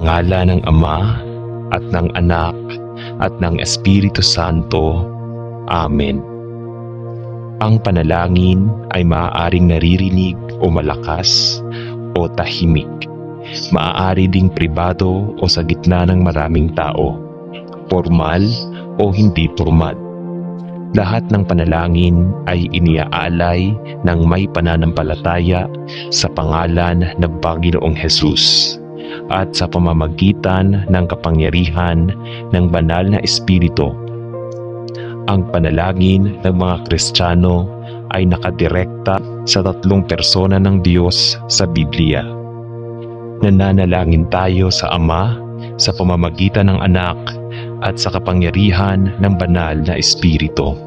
ngalan ng Ama at ng Anak at ng Espiritu Santo. Amen. Ang panalangin ay maaaring naririnig o malakas o tahimik. Maaari ding pribado o sa gitna ng maraming tao, formal o hindi formal. Lahat ng panalangin ay iniaalay ng may pananampalataya sa pangalan ng Panginoong Hesus at sa pamamagitan ng kapangyarihan ng banal na Espiritu. Ang panalangin ng mga Kristiyano ay nakadirekta sa tatlong persona ng Diyos sa Biblia. Nananalangin tayo sa Ama sa pamamagitan ng Anak at sa kapangyarihan ng banal na Espiritu.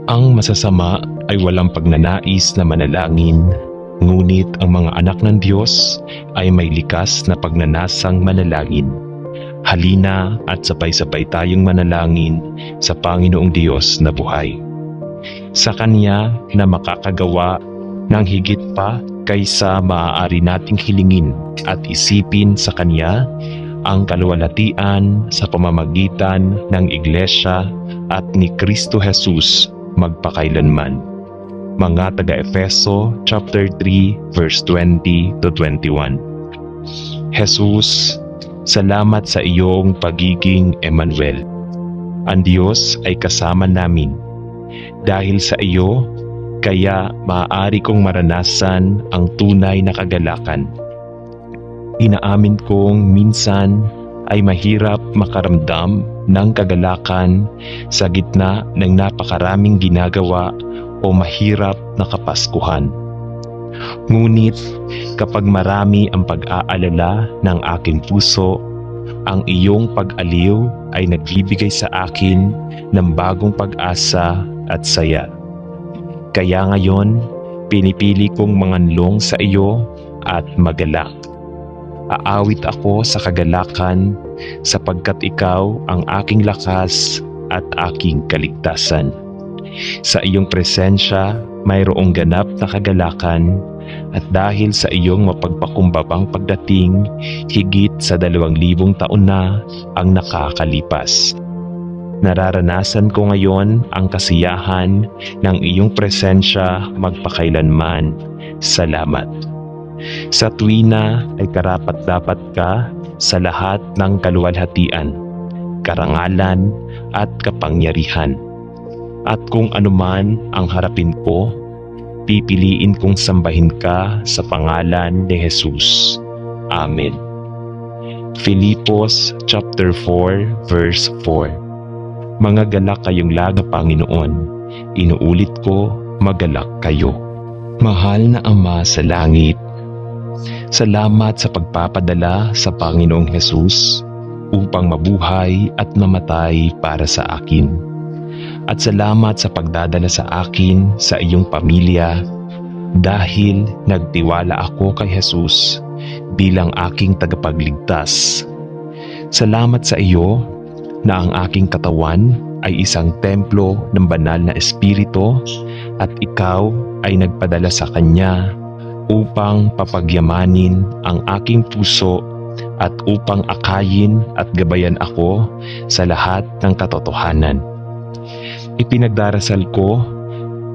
Ang masasama ay walang pagnanais na manalangin, ngunit ang mga anak ng Diyos ay may likas na pagnanasang manalangin. Halina at sabay-sabay tayong manalangin sa Panginoong Diyos na buhay. Sa Kanya na makakagawa ng higit pa kaysa maaari nating hilingin at isipin sa Kanya ang kaluwalhatian sa pamamagitan ng Iglesia at ni Kristo Jesus magpakailanman. Mga taga-Efeso chapter 3 verse 20 to 21. Jesus, salamat sa iyong pagiging Emmanuel. Ang Diyos ay kasama namin. Dahil sa iyo, kaya maaari kong maranasan ang tunay na kagalakan. Inaamin kong minsan ay mahirap makaramdam ng kagalakan sa gitna ng napakaraming ginagawa o mahirap na kapaskuhan. Ngunit kapag marami ang pag-aalala ng aking puso, ang iyong pag-aliw ay nagbibigay sa akin ng bagong pag-asa at saya. Kaya ngayon, pinipili kong manganlong sa iyo at magalak. Aawit ako sa kagalakan sapagkat ikaw ang aking lakas at aking kaligtasan. Sa iyong presensya, mayroong ganap na kagalakan at dahil sa iyong mapagpakumbabang pagdating, higit sa 2,000 taon na ang nakakalipas. Nararanasan ko ngayon ang kasiyahan ng iyong presensya magpakailanman. Salamat. Sa tuwina ay karapat-dapat ka sa lahat ng kaluwalhatian, karangalan at kapangyarihan. At kung anuman ang harapin ko, pipiliin kong sambahin ka sa pangalan ni Jesus. Amen. Filipos chapter 4 verse 4. Mga galak kayong laga, Panginoon. Inuulit ko, magalak kayo. Mahal na Ama sa langit, salamat sa pagpapadala sa Panginoong Hesus upang mabuhay at mamatay para sa akin. At salamat sa pagdadala sa akin sa iyong pamilya dahil nagtiwala ako kay Hesus bilang aking tagapagligtas. Salamat sa iyo na ang aking katawan ay isang templo ng banal na Espiritu at ikaw ay nagpadala sa kanya upang papagyamanin ang aking puso at upang akayin at gabayan ako sa lahat ng katotohanan. Ipinagdarasal ko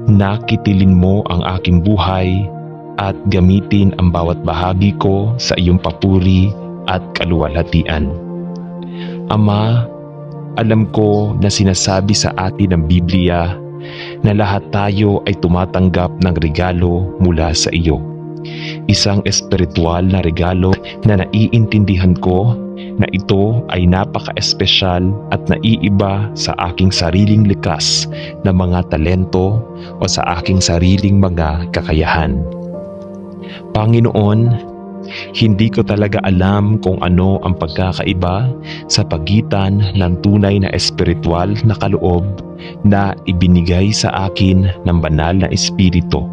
na kitilin mo ang aking buhay at gamitin ang bawat bahagi ko sa iyong papuri at kaluwalhatian. Ama, alam ko na sinasabi sa atin ng Biblia na lahat tayo ay tumatanggap ng regalo mula sa iyo. Isang espiritual na regalo na naiintindihan ko na ito ay napaka-espesyal at naiiba sa aking sariling likas na mga talento o sa aking sariling mga kakayahan. Panginoon, hindi ko talaga alam kung ano ang pagkakaiba sa pagitan ng tunay na espiritual na kaloob na ibinigay sa akin ng banal na Espiritu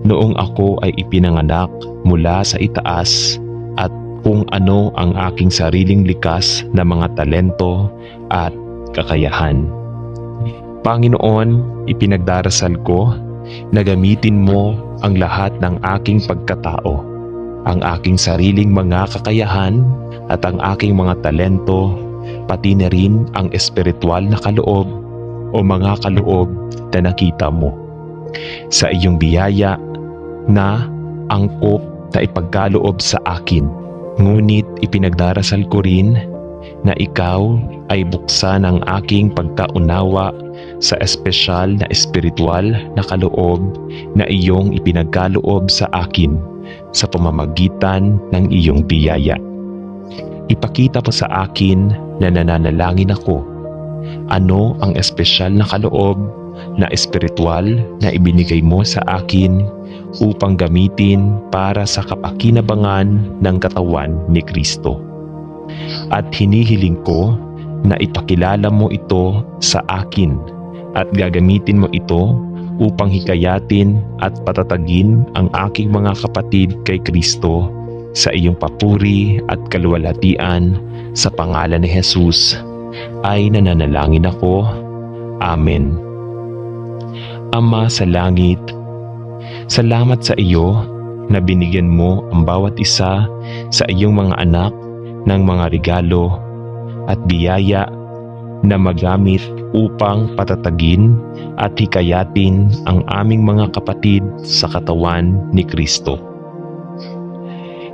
noong ako ay ipinanganak mula sa itaas at kung ano ang aking sariling likas na mga talento at kakayahan. Panginoon, ipinagdarasal ko na gamitin mo ang lahat ng aking pagkatao ang aking sariling mga kakayahan at ang aking mga talento, pati na rin ang espiritual na kaloob o mga kaloob na nakita mo. Sa iyong biyaya na angkop na ipagkaloob sa akin. Ngunit ipinagdarasal ko rin na ikaw ay buksan ang aking pagkaunawa sa espesyal na espiritual na kaloob na iyong ipinagkaloob sa akin sa pamamagitan ng iyong biyaya. Ipakita mo sa akin na nananalangin ako. Ano ang espesyal na kaloob na espiritual na ibinigay mo sa akin upang gamitin para sa kapakinabangan ng katawan ni Kristo. At hinihiling ko na ipakilala mo ito sa akin at gagamitin mo ito upang hikayatin at patatagin ang aking mga kapatid kay Kristo sa iyong papuri at kaluwalhatian sa pangalan ni Jesus ay nananalangin ako. Amen. Ama sa langit, salamat sa iyo na binigyan mo ang bawat isa sa iyong mga anak ng mga regalo at biyaya na magamit upang patatagin at hikayatin ang aming mga kapatid sa katawan ni Kristo.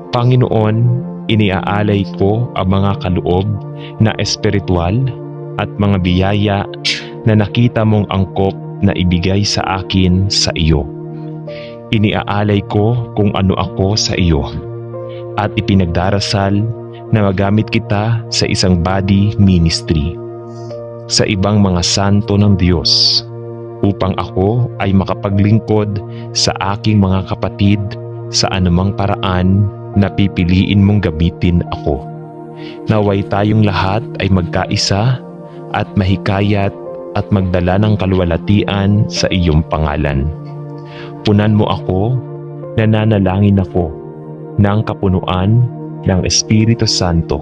Panginoon, iniaalay ko ang mga kaloob na espiritual at mga biyaya na nakita mong angkop na ibigay sa akin sa iyo. Iniaalay ko kung ano ako sa iyo at ipinagdarasal na magamit kita sa isang body ministry sa ibang mga santo ng Diyos upang ako ay makapaglingkod sa aking mga kapatid sa anumang paraan na pipiliin mong gamitin ako. Naway tayong lahat ay magkaisa at mahikayat at magdala ng kaluwalhatian sa iyong pangalan. Punan mo ako, nananalangin ako ng kapunuan ng Espiritu Santo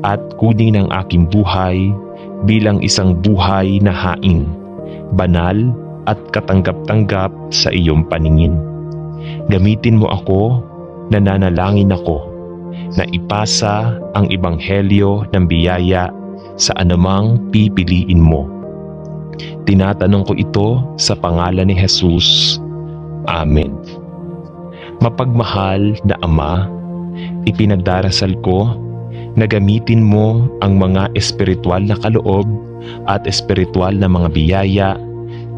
at kunin ang aking buhay bilang isang buhay na haing, banal at katanggap-tanggap sa iyong paningin. Gamitin mo ako, nananalangin ako, na ipasa ang ebanghelyo ng biyaya sa anumang pipiliin mo. Tinatanong ko ito sa pangalan ni Jesus. Amen. Mapagmahal na Ama, ipinagdarasal ko na gamitin mo ang mga espiritual na kaloob at espiritual na mga biyaya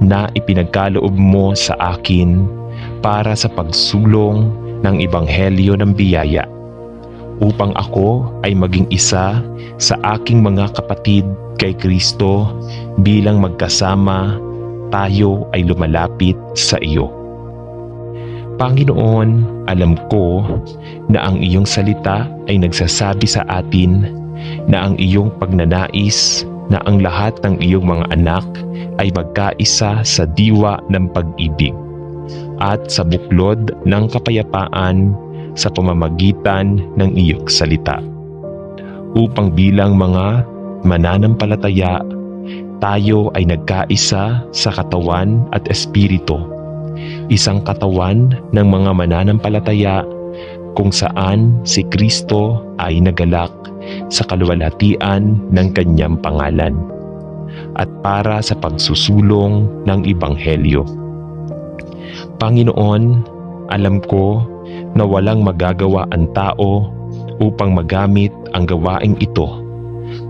na ipinagkaloob mo sa akin para sa pagsulong ng ebanghelyo ng biyaya upang ako ay maging isa sa aking mga kapatid kay Kristo bilang magkasama tayo ay lumalapit sa iyo. Panginoon, alam ko na ang iyong salita ay nagsasabi sa atin na ang iyong pagnanais na ang lahat ng iyong mga anak ay magkaisa sa diwa ng pag-ibig at sa buklod ng kapayapaan sa pamamagitan ng iyong salita. Upang bilang mga mananampalataya, tayo ay nagkaisa sa katawan at espiritu, isang katawan ng mga mananampalataya kung saan si Kristo ay nagalak sa kaluwalhatian ng kanyang pangalan at para sa pagsusulong ng ebanghelyo. Panginoon, alam ko na walang magagawa ang tao upang magamit ang gawaing ito,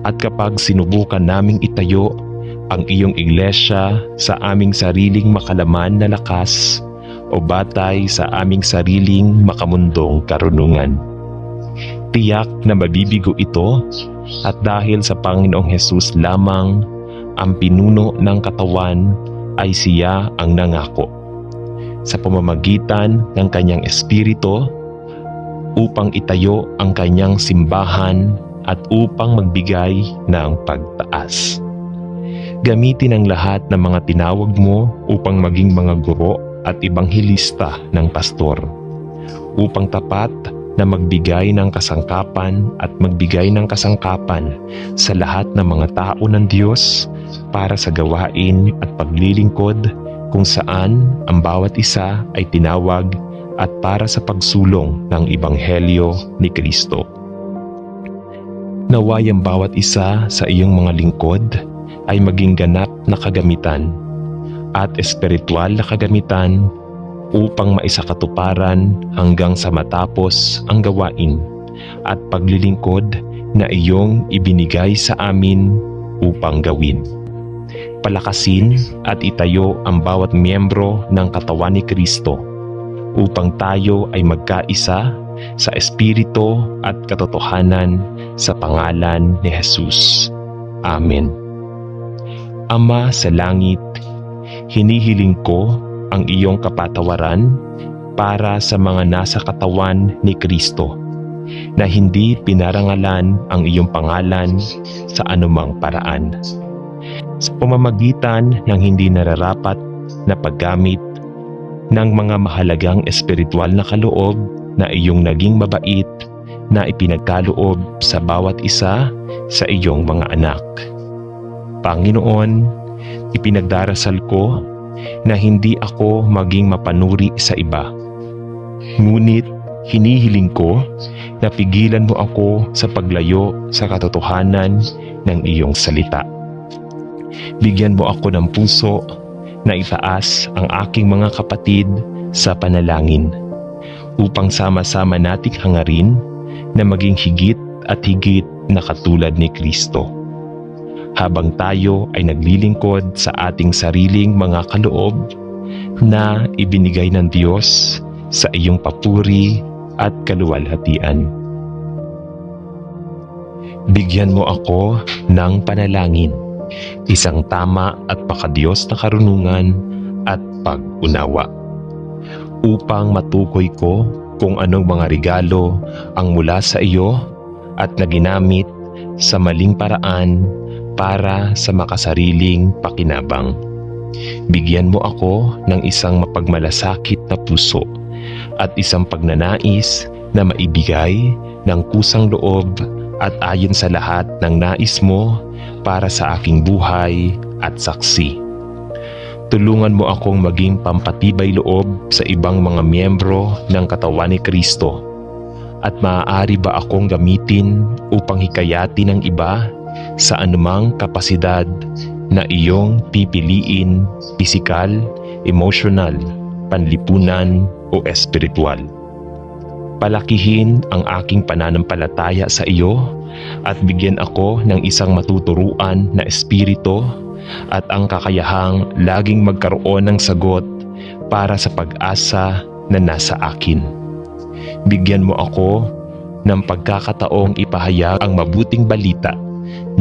at kapag sinubukan naming itayo ang iyong iglesia sa aming sariling makalaman na lakas o batay sa aming sariling makamundong karunungan, tiyak na mabibigo ito, at dahil sa Panginoong Hesus lamang ang pinuno ng katawan ay siya ang nangako sa pamamagitan ng kanyang espiritu upang itayo ang kanyang simbahan at upang magbigay ng pagtaas. Gamitin ang lahat ng mga tinawag mo upang maging mga guro at ibanghilista ng pastor, upang tapat na magbigay ng kasangkapan at magbigay ng kasangkapan sa lahat ng mga tao ng Diyos para sa gawain at paglilingkod kung saan ang bawat isa ay tinawag at para sa pagsulong ng Ebanghelyo ni Kristo. Naway ang bawat isa sa iyong mga lingkod ay maging ganap na kagamitan at espiritual na kagamitan upang maisakatuparan hanggang sa matapos ang gawain at paglilingkod na iyong ibinigay sa amin upang gawin. Palakasin at itayo ang bawat miyembro ng katawan ni Kristo upang tayo ay magkaisa sa espiritu at katotohanan sa pangalan ni Jesus. Amen. Ama sa langit, hinihiling ko ang iyong kapatawaran para sa mga nasa katawan ni Kristo na hindi pinarangalan ang iyong pangalan sa anumang paraan. Sa pamamagitan ng hindi nararapat na paggamit ng mga mahalagang espiritual na kaloob na iyong naging mabait na ipinagkaloob sa bawat isa sa iyong mga anak. Panginoon, ipinagdarasal ko na hindi ako maging mapanuri sa iba. Ngunit hinihiling ko na pigilan mo ako sa paglayo sa katotohanan ng iyong salita. Bigyan mo ako ng puso na itaas ang aking mga kapatid sa panalangin upang sama-sama nating hangarin na maging higit at higit na katulad ni Kristo. Habang tayo ay naglilingkod sa ating sariling mga kaloob na ibinigay ng Diyos sa iyong papuri at kaluwalhatian. Bigyan mo ako ng panalangin, isang tama at pakadiyos na karunungan at pag-unawa, upang matukoy ko kung anong mga regalo ang mula sa iyo at na ginamit sa maling paraan para sa makasariling pakinabang. Bigyan mo ako ng isang mapagmalasakit na puso at isang pagnanais na maibigay ng kusang loob at ayon sa lahat ng nais mo para sa aking buhay at saksi. Tulungan mo akong maging pampatibay loob sa ibang mga miyembro ng katawan ni Kristo. At maaari ba akong gamitin upang hikayatin ng iba sa anumang kapasidad na iyong pipiliin, pisikal, emosyonal, panlipunan o espiritual. Palakihin ang aking pananampalataya sa iyo at bigyan ako ng isang matuturuan na espiritu at ang kakayahang laging magkaroon ng sagot para sa pag-asa na nasa akin. Bigyan mo ako ng pagkakataong ipahayag ang mabuting balita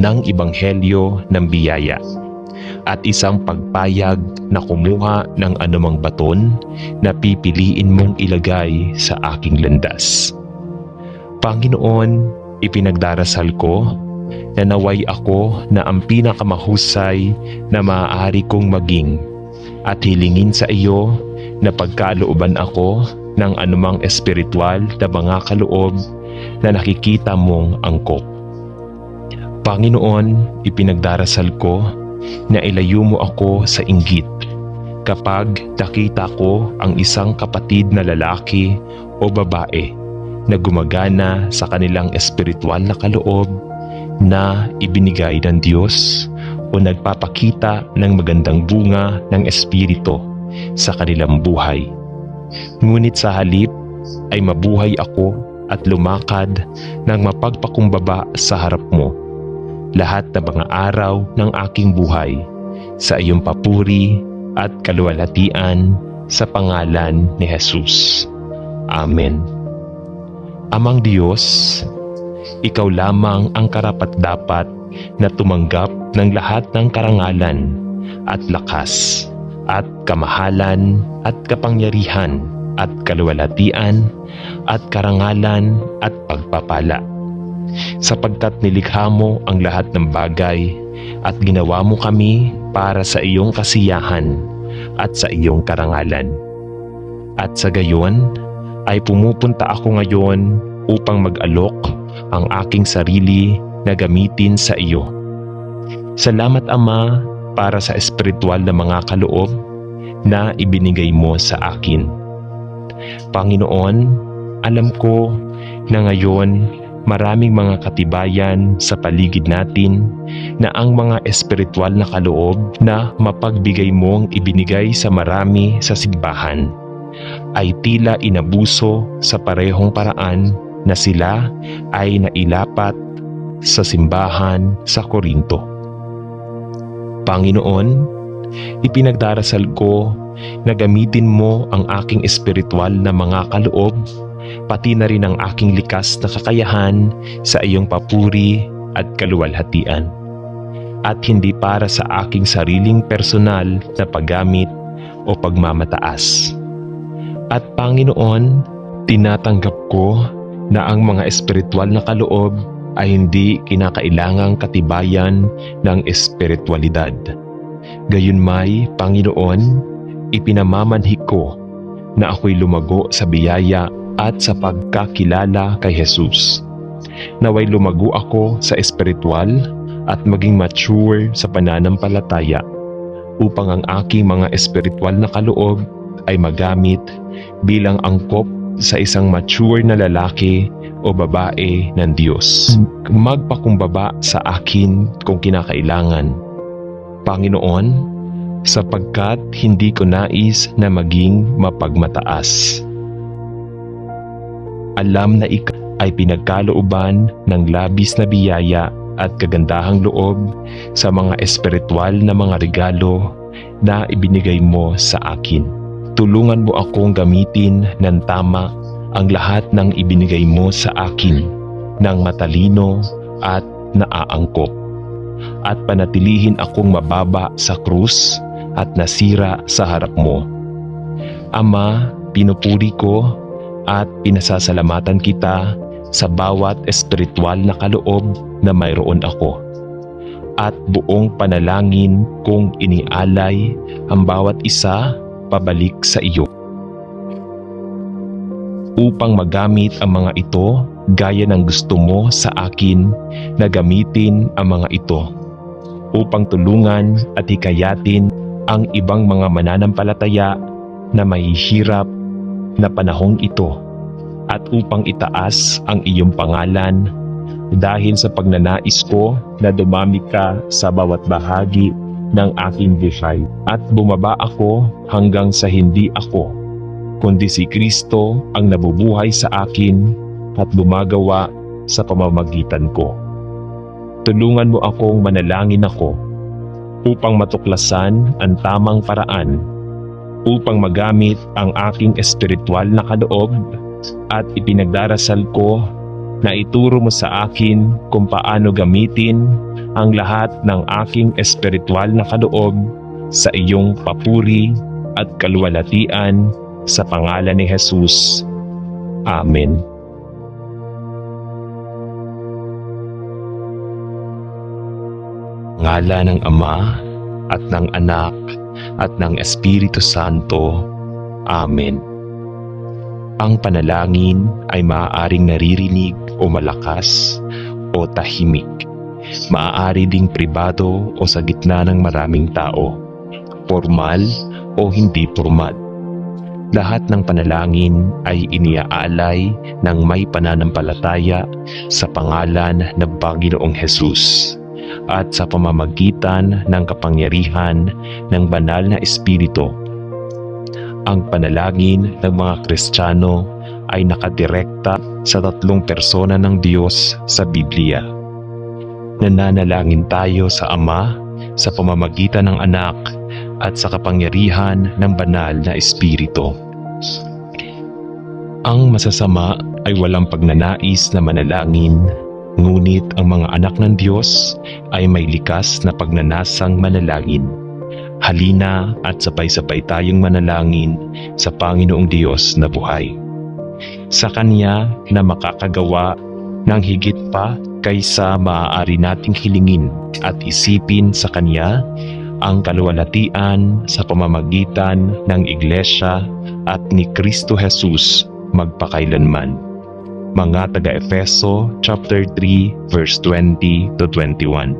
ng Ebanghelyo ng biyaya at isang pagpayag na kumuha ng anumang baton na pipiliin mong ilagay sa aking landas. Panginoon, ipinagdarasal ko na naway ako na ang pinakamahusay na maaari kong maging at hilingin sa iyo na pagkalooban ako ng anumang espiritual na mga kaloob na nakikita mong angkop. Panginoon, ipinagdarasal ko na ilayo mo ako sa inggit kapag nakita ko ang isang kapatid na lalaki o babae na gumagana sa kanilang espiritual na kaloob na ibinigay ng Diyos o nagpapakita ng magandang bunga ng espiritu sa kanilang buhay. Ngunit sa halip ay mabuhay ako at lumakad ng mapagpakumbaba sa harap mo lahat ng mga araw ng aking buhay sa iyong papuri at kaluwalhatian sa pangalan ni Jesus. Amen. Amang Diyos, ikaw lamang ang karapat-dapat na tumanggap ng lahat ng karangalan at lakas at kamahalan at kapangyarihan at kaluwalhatian at karangalan at pagpapala. Sapagkat nilikha mo ang lahat ng bagay at ginawa mo kami para sa iyong kasiyahan at sa iyong karangalan. At sa gayon ay pumupunta ako ngayon upang mag-alok ang aking sarili na gamitin sa iyo. Salamat Ama para sa espiritual na mga kaloob na ibinigay mo sa akin. Panginoon, alam ko na ngayon maraming mga katibayan sa paligid natin na ang mga espiritual na kaloob na mapagbigay mong ibinigay sa marami sa simbahan ay tila inabuso sa parehong paraan na sila ay nailapat sa simbahan sa Korinto. Panginoon, ipinagdarasal ko na gamitin mo ang aking espiritual na mga kaloob, pati na rin ang aking likas na kakayahan sa iyong papuri at kaluwalhatian, at hindi para sa aking sariling personal na paggamit o pagmamataas. At Panginoon, tinatanggap ko na ang mga espiritual na kaloob ay hindi kinakailangang katibayan ng espiritualidad. Gayunmay, Panginoon, ipinamamanhik ko na ako'y lumago sa biyaya at sa pagkakilala kay Jesus. Naway lumago ako sa espiritual at maging mature sa pananampalataya upang ang aking mga espiritual na kaloob ay magamit bilang angkop sa isang mature na lalaki o babae ng Diyos. Magpakumbaba sa akin kung kinakailangan, Panginoon, sapagkat hindi ko nais na maging mapagmataas. Alam na ikaw ay pinagkalooban ng labis na biyaya at kagandahang loob sa mga espiritual na mga regalo na ibinigay mo sa akin. Tulungan mo akong gamitin ng tama ang lahat ng ibinigay mo sa akin ng matalino at naaangkop, at panatilihin akong mababa sa krus at nasira sa harap mo. Ama, pinupuri ko at pinasasalamatan kita sa bawat espiritual na kaloob na mayroon ako, at buong panalangin kong inialay ang bawat isa pabalik sa iyo, upang magamit ang mga ito gaya ng gusto mo sa akin na gamitin ang mga ito, upang tulungan at hikayatin ang ibang mga mananampalataya na mahihirap na panahong ito, at upang itaas ang iyong pangalan dahil sa pagnanais ko na dumami ka sa bawat bahagi ng aking buhay, at bumaba ako hanggang sa hindi ako, kundi si Kristo ang nabubuhay sa akin at gumagawa sa pamamagitan ko. Tulungan mo akong manalangin ako upang matuklasan ang tamang paraan upang magamit ang aking espiritual na kaloob, at ipinagdarasal ko na ituro mo sa akin kung paano gamitin ang lahat ng aking espiritual na kaloob sa iyong papuri at kaluwalhatian sa pangalan ni Jesus. Amen. Ngala ng Ama at ng Anak at ng Espiritu Santo. Amen. Ang panalangin ay maaaring naririnig o malakas o tahimik. Maaari ding pribado o sa gitna ng maraming tao, formal o hindi formal. Lahat ng panalangin ay iniaalay ng may pananampalataya sa pangalan ng Panginoong Hesus, at sa pamamagitan ng kapangyarihan ng banal na Espiritu. Ang panalangin ng mga Kristiyano ay nakadirekta sa tatlong persona ng Diyos sa Biblia. Nananalangin tayo sa Ama sa pamamagitan ng Anak at sa kapangyarihan ng banal na Espiritu. Ang masasama ay walang pagnanais na manalangin, ngunit ang mga anak ng Diyos ay may likas na pagnanasang manalangin. Halina at sabay-sabay tayong manalangin sa Panginoong Diyos na buhay. Sa Kanya na makakagawa ng higit pa kaysa maaari nating hilingin at isipin, sa Kanya ang kaluwalhatian sa pamamagitan ng Iglesia at ni Kristo Jesus magpakailanman. Mga taga-Efeso chapter 3 verse 20 to 21.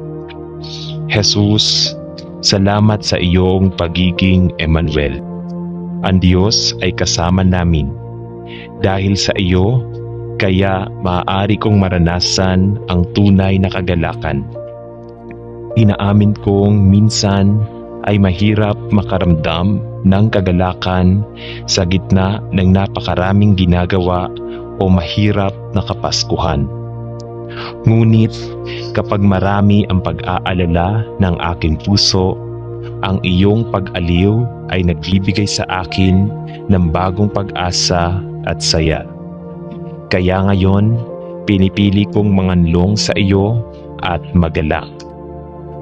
Jesus, salamat sa iyong pagiging Emmanuel. Ang Diyos ay kasama namin. Dahil sa iyo, kaya maaari kong maranasan ang tunay na kagalakan. Inaamin kong minsan ay mahirap makaramdam ng kagalakan sa gitna ng napakaraming ginagawa o mahirap na kapaskuhan. Ngunit kapag marami ang pag-aalala ng aking puso, ang iyong pag-aliw ay nagbibigay sa akin ng bagong pag-asa at saya. Kaya ngayon, pinipili kong manganlong sa iyo at magalak.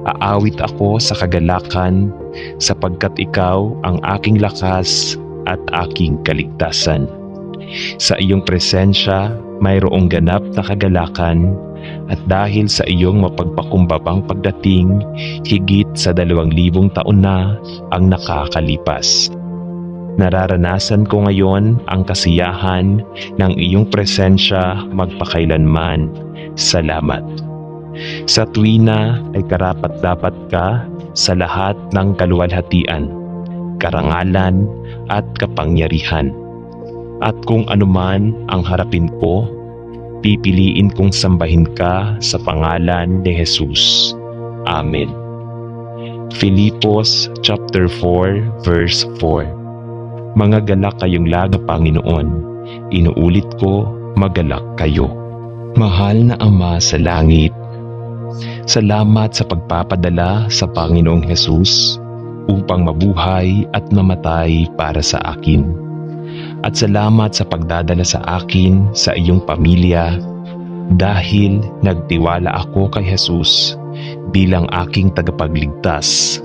Aawit ako sa kagalakan sapagkat ikaw ang aking lakas at aking kaligtasan. Sa iyong presensya, mayroong ganap na kagalakan at dahil sa iyong mapagpakumbabang pagdating, higit sa 2,000 taon na ang nakakalipas. Nararanasan ko ngayon ang kasiyahan ng iyong presensya magpakailanman. Salamat. Sa tuwina ay karapat-dapat ka sa lahat ng kaluwalhatian, karangalan at kapangyarihan. At kung anuman ang harapin ko, pipiliin kong sambahin ka sa pangalan ni Jesus. Amen. Filipos chapter 4 verse 4. Mga galak kayong laga, Panginoon. Inuulit ko, magalak kayo. Mahal na Ama sa langit, salamat sa pagpapadala sa Panginoong Jesus upang mabuhay at mamatay para sa akin. At salamat sa pagdadala sa akin sa iyong pamilya dahil nagtiwala ako kay Jesus bilang aking tagapagligtas.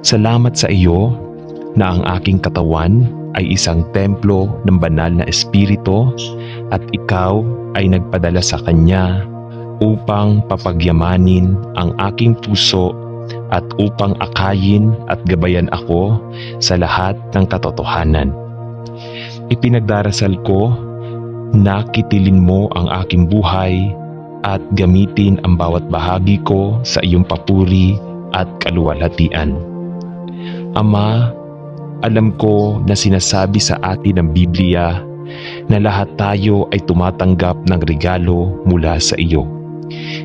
Salamat sa iyo na ang aking katawan ay isang templo ng banal na Espiritu at ikaw ay nagpadala sa kanya upang papagyamanin ang aking puso at upang akayin at gabayan ako sa lahat ng katotohanan. Ipinagdarasal ko na kitilin mo ang aking buhay at gamitin ang bawat bahagi ko sa iyong papuri at kaluwalhatian. Ama, alam ko na sinasabi sa atin ng Biblia na lahat tayo ay tumatanggap ng regalo mula sa iyo.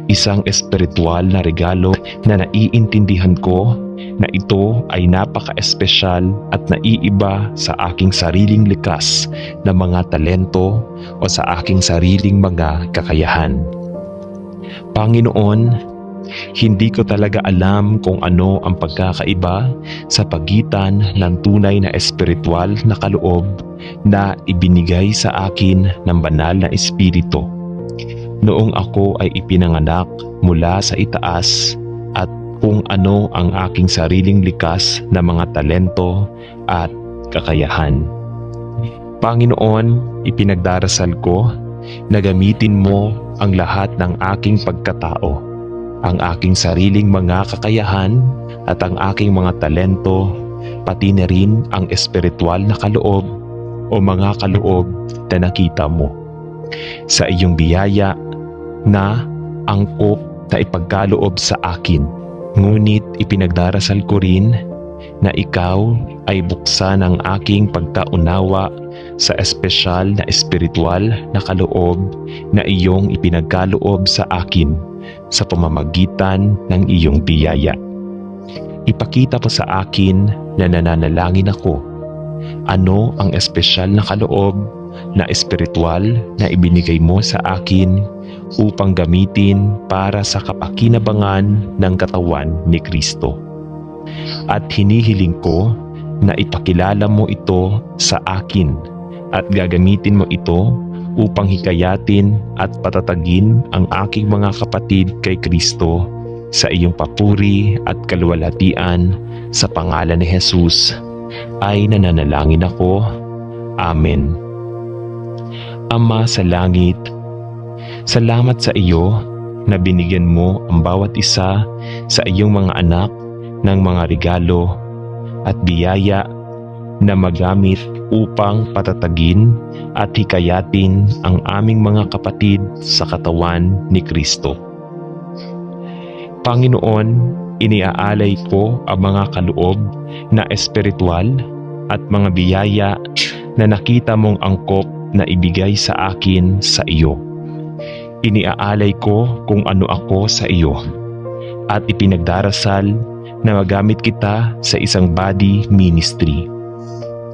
Isang espiritual na regalo na naiintindihan ko na ito ay napaka-espesyal at naiiba sa aking sariling likas na mga talento o sa aking sariling mga kakayahan. Panginoon, hindi ko talaga alam kung ano ang pagkakaiba sa pagitan ng tunay na espiritual na kaloob na ibinigay sa akin ng banal na Espiritu noong ako ay ipinanganak mula sa itaas at kung ano ang aking sariling likas na mga talento at kakayahan. Panginoon, ipinagdarasal ko na gamitin mo ang lahat ng aking pagkatao, ang aking sariling mga kakayahan at ang aking mga talento, pati na rin ang espiritual na kaloob o mga kaloob na nakita mo. Sa iyong biyaya na angkop na ipagkaloob sa akin. Ngunit ipinagdarasal ko rin na ikaw ay buksan ang aking pagkaunawa sa espesyal na espiritual na kaloob na iyong ipinagkaloob sa akin sa pamamagitan ng iyong biyaya. Ipakita mo sa akin na nananalangin ako. Ano ang espesyal na kaloob na espiritual na ibinigay mo sa akin upang gamitin para sa kapakinabangan ng katawan ni Kristo. At hinihiling ko na ipakilala mo ito sa akin at gagamitin mo ito upang hikayatin at patatagin ang aking mga kapatid kay Kristo sa iyong papuri at kaluwalhatian sa pangalan ni Jesus ay nananalangin ako. Amen. Ama sa langit, salamat sa iyo na binigyan mo ang bawat isa sa iyong mga anak ng mga regalo at biyaya na magamit upang patatagin at hikayatin ang aming mga kapatid sa katawan ni Kristo. Panginoon, iniaalay ko ang mga kaloob na espiritual at mga biyaya na nakita mong angkop na ibigay sa akin sa iyo. Iniaalay ko kung ano ako sa iyo at ipinagdarasal na magamit kita sa isang body ministry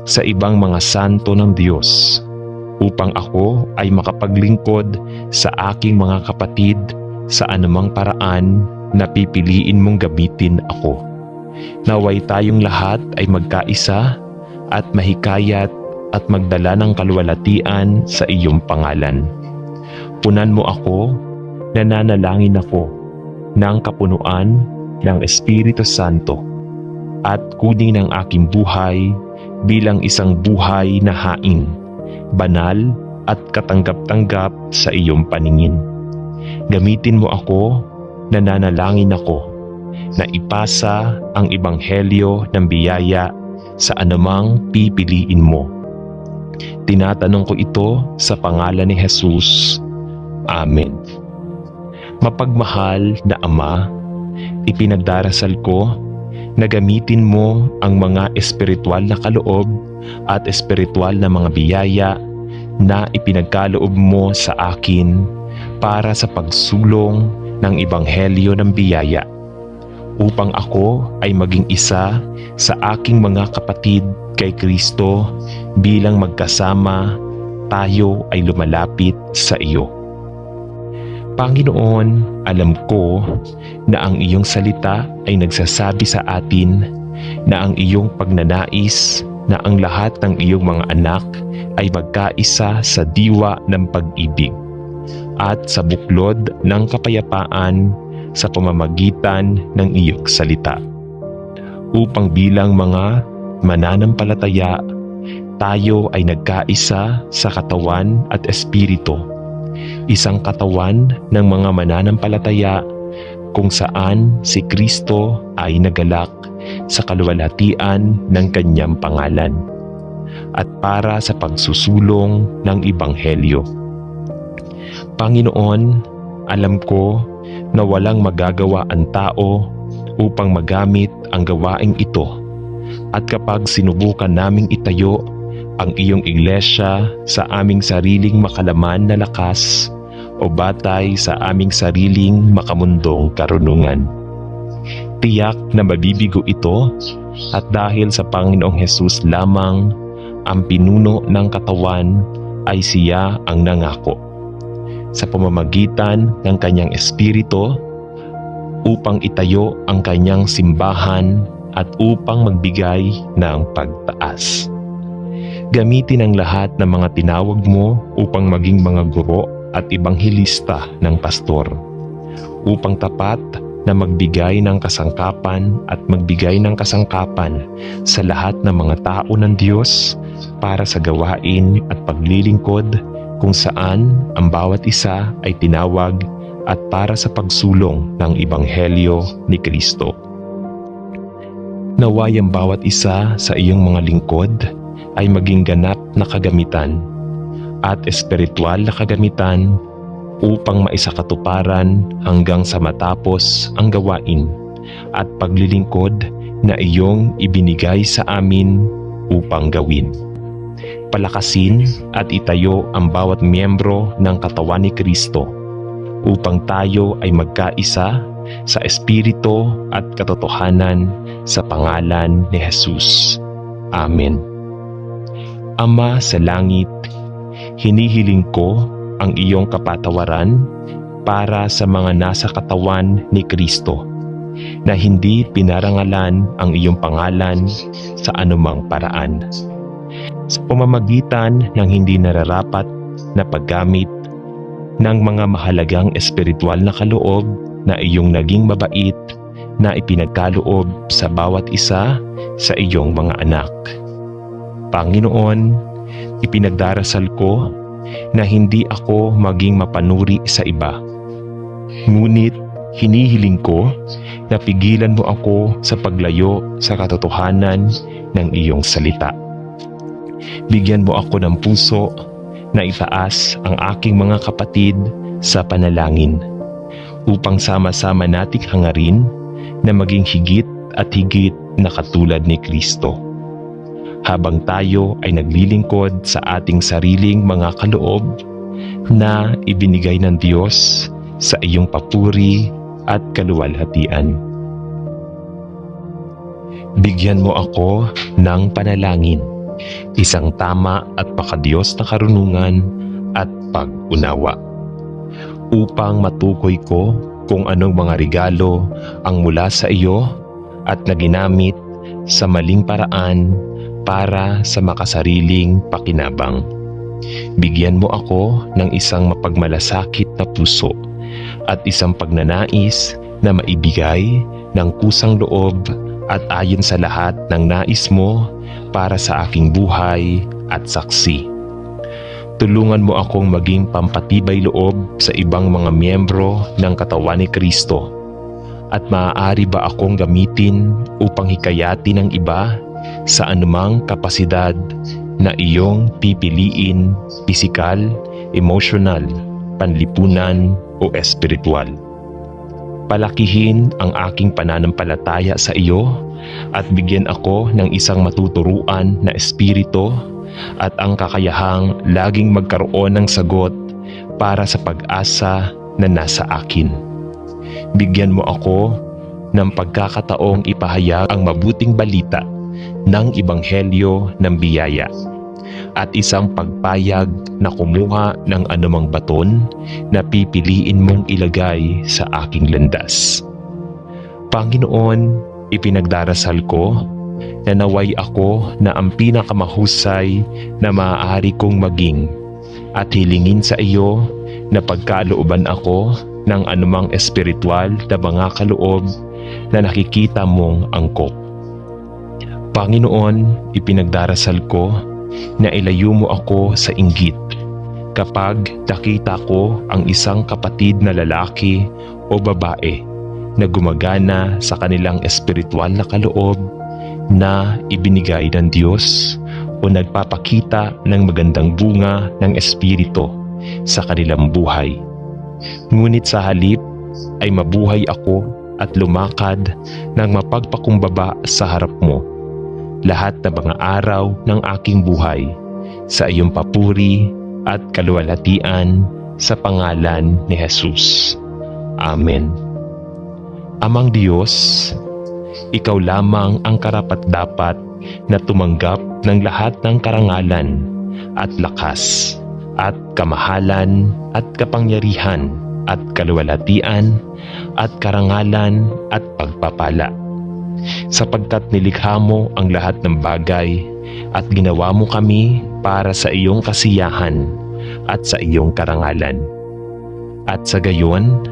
sa ibang mga santo ng Diyos upang ako ay makapaglingkod sa aking mga kapatid sa anumang paraan na pipiliin mong gamitin ako. Naway tayong lahat ay magkaisa at mahikayat at magdala ng kaluwalhatian sa iyong pangalan. Punan mo ako, nananalangin ako ng kapunuan ng Espiritu Santo at kunin ang aking buhay bilang isang buhay na hain, banal at katanggap-tanggap sa iyong paningin. Gamitin mo ako, nananalangin ako, na ipasa ang ebanghelyo ng biyaya sa anumang pipiliin mo. Tinatanong ko ito sa pangalan ni Jesus. Amen. Mapagmahal na Ama, ipinagdarasal ko na gamitin mo ang mga espiritual na kaloob at espiritual na mga biyaya na ipinagkaloob mo sa akin para sa pagsulong ng ebanghelyo ng biyaya, upang ako ay maging isa sa aking mga kapatid kay Kristo bilang magkasama tayo ay lumalapit sa iyo. Panginoon, alam ko na ang iyong salita ay nagsasabi sa atin na ang iyong pagnanais na ang lahat ng iyong mga anak ay magkaisa sa diwa ng pag-ibig at sa buklod ng kapayapaan sa pamamagitan ng iyong salita. Upang bilang mga mananampalataya, tayo ay nagkaisa sa katawan at espiritu, isang katawan ng mga mananampalataya kung saan si Kristo ay nagalak sa kaluwalhatian ng kanyang pangalan at para sa pagsusulong ng ebanghelyo. Panginoon, alam ko na walang magagawa ang tao upang magamit ang gawaing ito, at kapag sinubukan naming itayo ang iyong iglesia sa aming sariling makalaman na lakas o batay sa aming sariling makamundong karunungan, tiyak na mabibigo ito, at dahil sa Panginoong Hesus lamang ang pinuno ng katawan ay siya ang nangako sa pamamagitan ng kanyang espiritu upang itayo ang kanyang simbahan at upang magbigay ng pagtaas. Gamitin ang lahat ng mga tinawag mo upang maging mga guro at ebanghelista ng pastor, upang tapat na magbigay ng kasangkapan at magbigay ng kasangkapan sa lahat ng mga tao ng Diyos para sa gawain at paglilingkod kung saan ang bawat isa ay tinawag at para sa pagsulong ng ebanghelyo ni Kristo. Naway ang bawat isa sa iyong mga lingkod ay maging ganap na kagamitan at espiritual na kagamitan upang maisakatuparan hanggang sa matapos ang gawain at paglilingkod na iyong ibinigay sa amin upang gawin. Palakasin at itayo ang bawat miyembro ng katawan ni Kristo upang tayo ay magkaisa sa espiritu at katotohanan sa pangalan ni Jesus. Amen. Ama sa langit, hinihiling ko ang iyong kapatawaran para sa mga nasa katawan ni Kristo na hindi pinarangalan ang iyong pangalan sa anumang paraan, sa pamamagitan ng hindi nararapat na paggamit ng mga mahalagang espiritual na kaloob na iyong naging mabait na ipinagkaloob sa bawat isa sa iyong mga anak. Panginoon, ipinagdarasal ko na hindi ako maging mapanuri sa iba. Ngunit hinihiling ko na pigilan mo ako sa paglayo sa katotohanan ng iyong salita. Bigyan mo ako ng puso na itaas ang aking mga kapatid sa panalangin upang sama-sama nating hangarin na maging higit at higit na katulad ni Kristo. habang tayo ay naglilingkod sa ating sariling mga kaloob na ibinigay ng Diyos sa iyong papuri at kaluwalhatian. Bigyan mo ako ng panalangin, isang tama at makadiyos na karunungan at pag-unawa, upang matukoy ko kung anong mga regalo ang mula sa iyo at na ginamit sa maling paraan para sa makasariling pakinabang. Bigyan mo ako ng isang mapagmalasakit na puso at isang pagnanais na maibigay ng kusang loob at ayon sa lahat ng nais mo para sa aking buhay at saksi. Tulungan mo akong maging pampatibay loob sa ibang mga miyembro ng katawan ni Kristo. At maaari ba akong gamitin upang hikayatin ng iba sa anumang kapasidad na iyong pipiliin, pisikal, emosyonal, panlipunan o espiritual. Palakihin ang aking pananampalataya sa iyo at bigyan ako ng isang matuturuan na espiritu at ang kakayahang laging magkaroon ng sagot para sa pag-asa na nasa akin. Bigyan mo ako ng pagkakataong ipahayag ang mabuting balita ng Ebanghelyo ng biyaya at isang pagpayag na kumuha ng anumang baton na pipiliin mong ilagay sa aking landas. Panginoon, ipinagdarasal ko na naway ako na ang pinakamahusay na maaari kong maging at hilingin sa iyo na pagkalooban ako ng anumang espiritual na mga kaloob na nakikita mong angkop. Panginoon, ipinagdarasal ko na ilayo mo ako sa inggit kapag nakita ko ang isang kapatid na lalaki o babae na gumagana sa kanilang espiritual na kaloob na ibinigay ng Diyos o nagpapakita ng magandang bunga ng espiritu sa kanilang buhay. Ngunit sa halip ay mabuhay ako at lumakad ng mapagpakumbaba sa harap mo lahat ng mga araw ng aking buhay sa iyong papuri at kaluwalhatian sa pangalan ni Jesus. Amen. Amang Diyos, ikaw lamang ang karapat-dapat na tumanggap ng lahat ng karangalan at lakas at kamahalan at kapangyarihan at kaluwalhatian at karangalan at pagpapala. Sapagkat nilikha mo ang lahat ng bagay at ginawa mo kami para sa iyong kasiyahan at sa iyong karangalan. At sa gayon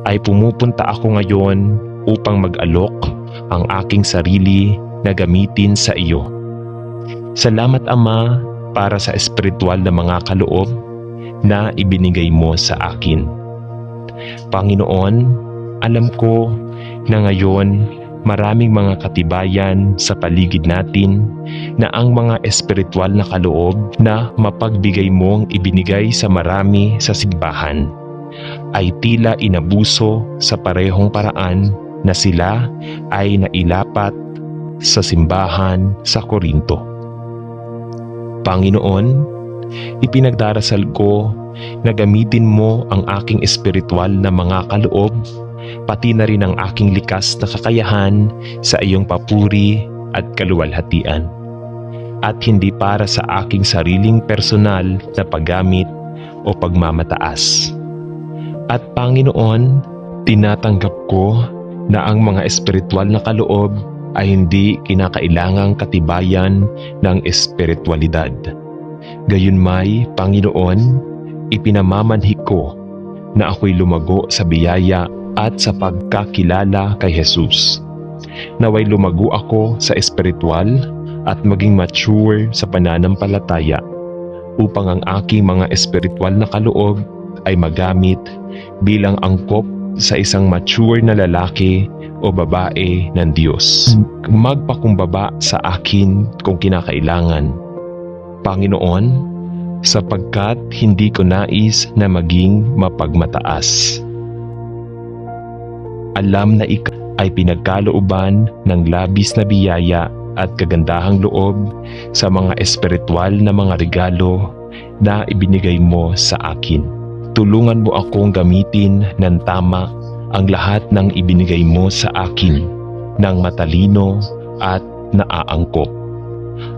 ay pumupunta ako ngayon upang mag-alok ang aking sarili na gamitin sa iyo. Salamat Ama para sa espiritual na mga kaloob na ibinigay mo sa akin. Panginoon, alam ko na ngayon maraming mga katibayan sa paligid natin na ang mga espiritual na kaloob na mapagbigay mong ibinigay sa marami sa simbahan ay tila inabuso sa parehong paraan na sila ay nailapat sa simbahan sa Korinto. Panginoon, ipinagdarasal ko na gamitin mo ang aking espiritual na mga kaloob pati na rin ang aking likas na kakayahan sa iyong papuri at kaluwalhatian at hindi para sa aking sariling personal na paggamit o pagmamataas. At Panginoon, tinatanggap ko na ang mga espiritual na kaloob ay hindi kinakailangang katibayan ng espiritualidad. Gayunmay, Panginoon, ipinamamanhik ko na ako'y lumago sa biyaya at sa pagkakilala kay Jesus. Naway lumago ako sa espiritual at maging mature sa pananampalataya upang ang aking mga espiritual na kaloob ay magamit bilang angkop sa isang mature na lalaki o babae ng Diyos. Magpakumbaba sa akin kung kinakailangan, Panginoon, sapagkat hindi ko nais na maging mapagmataas. Alam na ikaw ay pinagkalooban ng labis na biyaya at kagandahang loob sa mga espiritual na mga regalo na ibinigay mo sa akin. Tulungan mo akong gamitin ng tama ang lahat ng ibinigay mo sa akin ng matalino at naaangkop,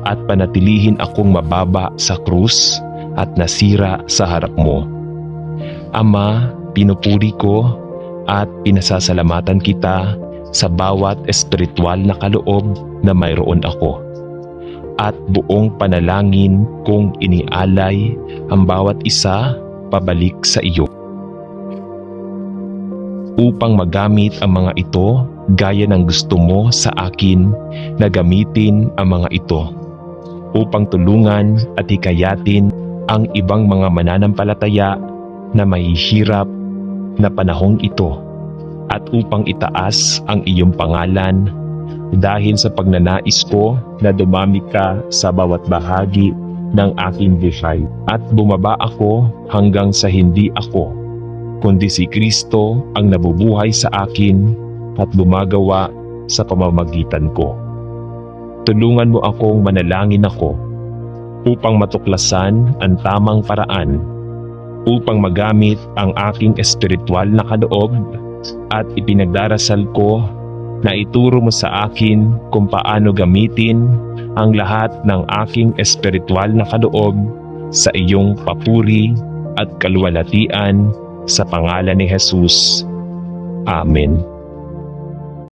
at panatilihin akong mababa sa krus at nasira sa harap mo. Ama, pinupuri ko at pinasasalamatan kita sa bawat espiritual na kaloob na mayroon ako, at buong panalangin kong inialay ang bawat isa pabalik sa iyo, upang magamit ang mga ito gaya ng gusto mo sa akin na gamitin ang mga ito, upang tulungan at hikayatin ang ibang mga mananampalataya na mahihirap na panahong ito, at upang itaas ang iyong pangalan dahil sa pagnanais ko na dumami ka sa bawat bahagi ng aking buhay, at bumaba ako hanggang sa hindi ako, kundi si Kristo ang nabubuhay sa akin at gumagawa sa pamamagitan ko. Tulungan mo akong manalangin ako upang matuklasan ang tamang paraan upang magamit ang aking espiritual na kaloob, at ipinagdarasal ko na ituro mo sa akin kung paano gamitin ang lahat ng aking espiritual na kaloob sa iyong papuri at kaluwalhatian sa pangalan ni Jesus. Amen.